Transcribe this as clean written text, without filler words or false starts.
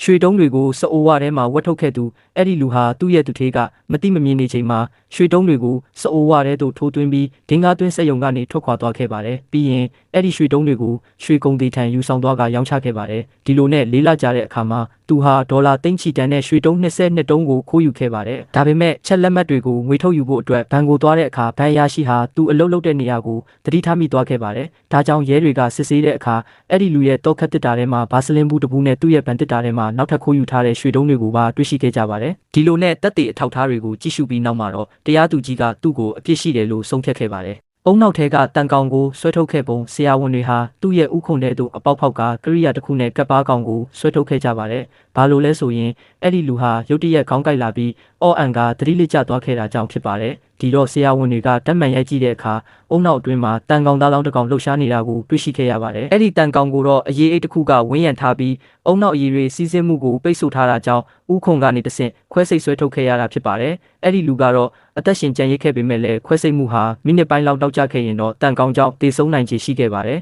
ရွှေတုံးတွေကိုစအိုဝါထဲမှာဝတ်ထုတ်ခဲ့သူအဲ့ဒီလူဟာသူ့ရဲ့သူထေးကမတိမမြင်နေချိန်မှာရွှေတုံးတွေကိုစအိုဝါထဲသို့ထိုးသွင်းပြီးဒင်္ဂါသွင်းစက်ရုံကနေထွက်ခွာသွားခဲ့ပါတယ်ပြီးရင်အဲ့ဒီရွှေတုံးတွေကိုရွှေကုန်သေးထံယူဆောင်သွားကရောင်းချခဲ့ပါတယ်ဒီလိုနဲ့လေးလကြာတဲ့အခါမှာသူဟာဒေါ်လာသိန်းချီတန်တဲ့ရွှေတုံး22တုံးကိုခိုးယူခဲ့ပါတယ်ဒါပေမဲ့ချက်လက်မှတ်တွေကိုငွေထုတ်ယူဖို့အတွက်ဘဏ်ကိုသွားတဲ့အခါဘဏ်ရရှိဟာသူအလုပ်လုပ်တဲ့နေရာကိုတတိထားမိသွားခဲ့ပါတယ်ဒါကြောင့်ရဲတွေကစစ်ဆေးတဲ့အခါအဲ့ဒီလူရဲ့တောက်ခတ်တစ်တာထဲမှာဘာစလင်ဘူးတပူးနဲ့သူ့ရဲ့ဗန်တစ်တာထဲမှာနောက်ထပ်ခိုးယူထားတဲ့ရွှေတုံးတွေကိုပါတွေ့ရှိခဲ့ကြပါတယ်ဒီလိုနဲ့တပ်တွေအထောက်အထားတွေကိုကြည့်ရှုပြီးနောက်မှာတော့တရားသူကြီးကသူ့ကိုအပြစ်ရှိတယ်လို့ဆုံးဖြတ်ခဲ့ပါတယ်အုံနောက်ထဲကတန်ကောင်ကိုဆွဲထုတ်ခဲ့ပုံဆရာဝန်တွေဟာသူ့ရဲ့ဥခုံထဲသို့အပေါက်ဖောက်ကကရိယာတစ်ခုနဲ့ကပ်ပါကောင်ကိုဆွဲထုတ်ခဲ့ကြပါတယ်။ဘာလို့လဲဆိုရင်အဲ့ဒီလူဟာရုတ်တရက်ခေါင်းကိုက်လာပြီးအော်အန်ကသတိလစ်ကျသွားခဲ့တာကြောင့်ဖြစ်ပါတယ်။ဒီတော့ဆရာဝန်တွေကဓာတ်မှန်ရိုက်ကြည့်တဲ့အခါအုံနောက်အတွင်းမှာတန်ကောင်သားလောင်းတစ်ကောင်လှုပ်ရှားနေတာကိုတွေ့ရှိခဲ့ရပါတယ်။အဲ့ဒီတန်ကောင်ကိုတော့အရေးအိတ်တစ်ခုကဝန်းရံထားပြီးအုံနောက်အရေးတွေစီးဆင်းမှုကိုပိတ်ဆို့ထားတာကြောင့်ဥခုံကနေတဆင့်ခွဲစိတ်ဆွဲထုတ်ခဲ့ရတာဖြစ်ပါတယ်။အဲ့ဒီလူကတော့အသက်ရှင်ကျန်ရစ်ခဲ့ပေမဲ့လည်းခွဲစိတ်မှုဟာမိနစ်ပိုင်းလောက်တောက်ကျခဲ့ရင်တော့တန်ကောင်ကြောင့်တေဆုံးနိုင်ခြေရှိခဲ့ပါတယ်